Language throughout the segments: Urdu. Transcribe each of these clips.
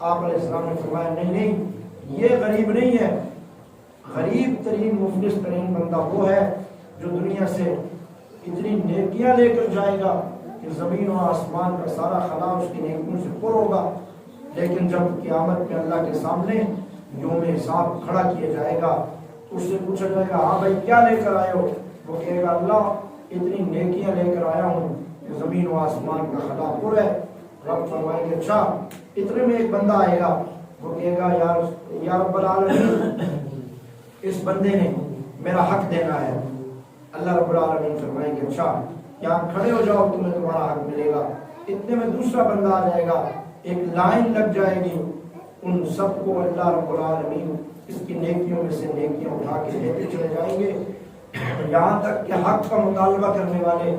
آپ علیہ السلام نے فرمایا نہیں نہیں، یہ غریب نہیں ہے، غریب ترین مفلس ترین بندہ وہ ہے جو دنیا سے اتنی نیکیاں لے کر جائے گا کہ زمین و آسمان کا سارا خلا اس کی نیکیوں سے پر ہوگا، لیکن جب قیامت میں اللہ کے سامنے یوم حساب کھڑا کیا جائے گا تو اس سے پوچھا جائے گا ہاں بھائی کیا لے کر آئے ہو؟ وہ کہے گا اللہ اتنی نیکیاں لے کر آیا ہوں کہ زمین و آسمان کا خلا پر ہے۔ رب فرمائیں گے اچھا، اتنے میں ایک بندہ آئے گا، وہ کہے گا یا رب العالمین اس بندے نے میرا حق دینا ہے۔ اللہ رب العالمین فرمائیں گے اچھا یہاں کھڑے ہو جاؤ تمہیں تمہارا حق ملے گا۔ اتنے میں دوسرا بندہ آ جائے گا، ایک لائن لگ جائے گی، ان سب کو اللہ رب العالمین اس کی نیکیوں میں سے نیکیاں اٹھا کے لیتے چلے جائیں گے، یہاں تک کہ حق کا مطالبہ کرنے والے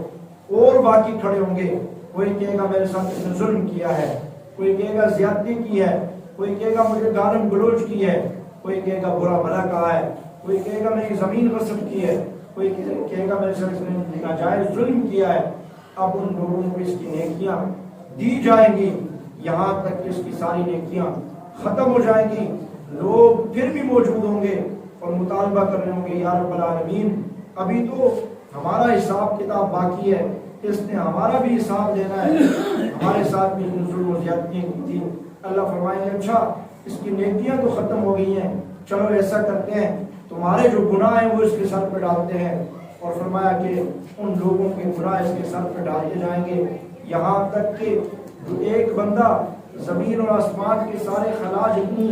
اور باقی کھڑے ہوں گے۔ کوئی کہے گا میرے ساتھ اس نے ظلم کیا ہے، کوئی کہے گا زیادتی کی ہے، کوئی کہے گا مجھے گالم گلوچ کی ہے، کوئی کہے گا برا بھلا کہا ہے، کوئی کہے گا میری زمین غصب کی ہے، کوئی کہے گا میرے ساتھ اس نے ناجائز ظلم کیا ہے۔ اب ان لوگوں کو اس کی نیکیاں دی جائیں گی یہاں تک کہ اس کی ساری نیکیاں ختم ہو جائیں گی۔ لوگ پھر بھی موجود ہوں گے اور مطالبہ کر رہے ہوں گے یا رب العالمین ابھی تو ہمارا حساب کتاب باقی ہے، اس نے ہمارا بھی حساب دینا ہے، ہمارے ساتھ بھی ظلم و زیادتیاں کی تھی۔ اللہ فرمائیں گے اچھا اس کی نیکیاں تو ختم ہو گئی ہیں، چلو ایسا کرتے ہیں تمہارے جو گناہ ہیں وہ اس کے سر پہ ڈالتے ہیں، اور فرمایا کہ ان لوگوں کے گناہ اس کے سر پہ ڈالتے جائیں گے یہاں تک کہ جو ایک بندہ زمین اور آسمان کے سارے خلا جتنی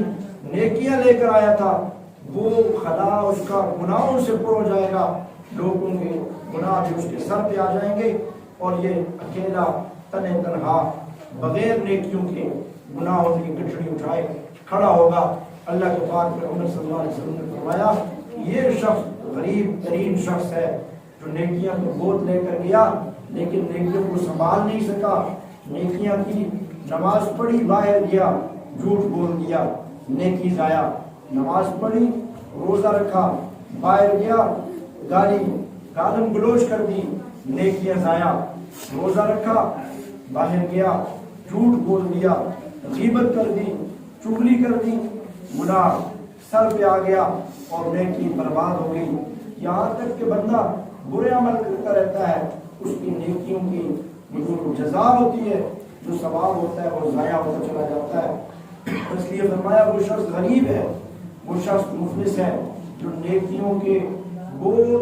نیکیاں لے کر آیا تھا وہ خلا اس کا گناہوں سے پر ہو جائے گا، لوگوں کے گناہ بھی اس کے سر پہ آ جائیں گے، اور یہ اکیلا تنہا بغیر نیکیوں کے گناہوں کی گٹھڑی اٹھائے کھڑا ہوگا۔ اللہ کے پاک محمد صلی اللہ علیہ وسلم نے فرمایا یہ شخص غریب ترین شخص ہے جو نیکیاں تو بہت لے کر گیا لیکن نیکیوں کو سنبھال نہیں سکا، نیکیاں کی نماز پڑھی باہر گیا جھوٹ بول دیا، نیکی ضائع، نماز پڑھی روزہ رکھا باہر گیا گالم گلوچ کر دی، نیکیاں ضائع، روزہ رکھا باہر گیا جھوٹ بول دیا، غیبت کر دی، چغلی کر دی، گناہ سر پہ آ گیا اور نیکی برباد ہو گئی۔ یہاں تک کہ بندہ برے عمل کرتا رہتا ہے، اس کی نیکیوں کی جو جزا ہوتی ہے، جو ثواب ہوتا ہے وہ ضائع ہوتا چلا جاتا ہے۔ اس لیے فرمایا وہ شخص غریب ہے، وہ شخص مفلس ہے جو نیکیوں کے بہت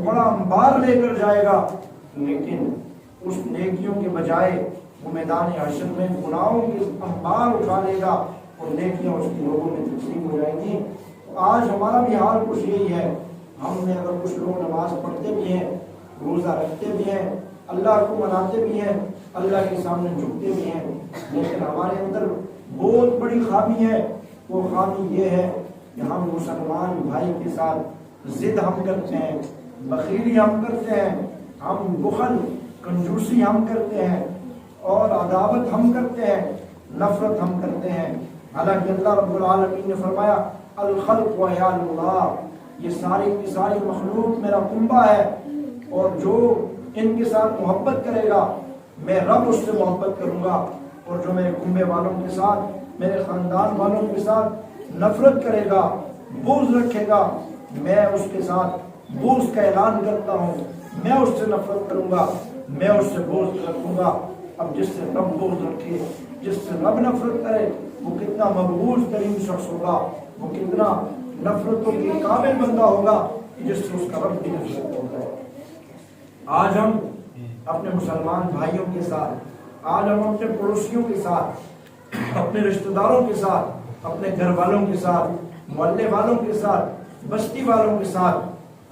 بڑا انبار لے کر جائے گا، لیکن اس نیکیوں کے بجائے وہ میدان حشر میں گناہوں کے انبار اٹھا لے گا اور نیکیاں اس کی لوگوں میں تقسیم ہو جائیں گی۔ آج ہمارا بھی حال کچھ یہی ہے، ہم میں اگر کچھ لوگ نماز پڑھتے بھی ہیں، روزہ رکھتے بھی ہیں، اللہ کو مناتے بھی ہیں، اللہ کے سامنے جھکتے بھی ہیں، لیکن ہمارے اندر بہت بڑی خامی ہے۔ وہ خامی یہ ہے کہ ہم مسلمان بھائی کے ساتھ ضد ہم کرتے ہیں، بخیلی ہم کرتے ہیں، ہم بخل کنجوسی ہم کرتے ہیں، اور عداوت ہم کرتے ہیں، نفرت ہم کرتے ہیں۔ حالانکہ اللہ رب العالمین نے فرمایا الخلق و عیال اللہ، یہ ساری کی ساری مخلوق میرا کنبہ ہے، اور جو ان کے ساتھ محبت کرے گا میں رب اس سے محبت کروں گا، اور جو میرے کنبے والوں کے ساتھ میرے خاندان والوں کے ساتھ نفرت کرے گا، بغض رکھے گا، میں اس کے ساتھ بغض کا اعلان کرتا ہوں، میں اس سے نفرت کروں گا، میں اس سے بغض رکھوں گا۔ اب جس سے رب بغض رکھے، جس سے رب نفرت کرے، وہ کتنا مبغوض ترین شخص ہوگا، وہ کتنا نفرتوں کے قابل بندہ ہوگا جس سے اس کا رب بھی نفرت ہوتا ہے۔ آج ہم اپنے مسلمان بھائیوں کے ساتھ، آج ہم اپنے پڑوسیوں کے ساتھ، اپنے رشتہ داروں کے ساتھ، اپنے گھر والوں کے ساتھ، محلے والوں کے ساتھ، بستی والوں کے ساتھ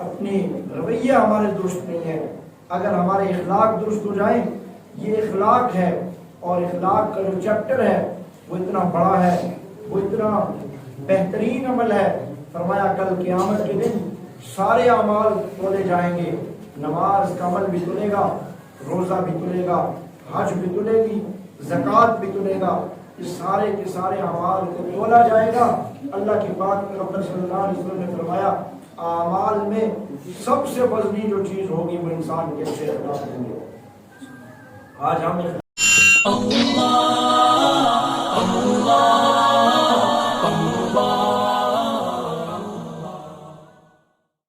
اپنی رویہ ہمارے درست نہیں ہے۔ اگر ہمارے اخلاق درست ہو جائیں، یہ اخلاق ہے، اور اخلاق کا جو چیپٹر ہے وہ اتنا بڑا ہے، وہ اتنا بہترین عمل ہے۔ فرمایا کل قیامت کے دن سارے اعمال تولے جائیں گے، نماز کا عمل بھی تلے گا، روزہ بھی تلے گا، حج بھی تلے گی، زکوٰۃ بھی تلے گا، یہ سارے کے سارے اعمال کو تولا جائے گا۔ اللہ کی پاک پیغمبر صلی اللہ علیہ وسلم نے فرمایا اعمال میں سب سے وزنی جو چیز ہوگی وہ انسان کے اچھے اخلاق ہوں گے۔ آج ہم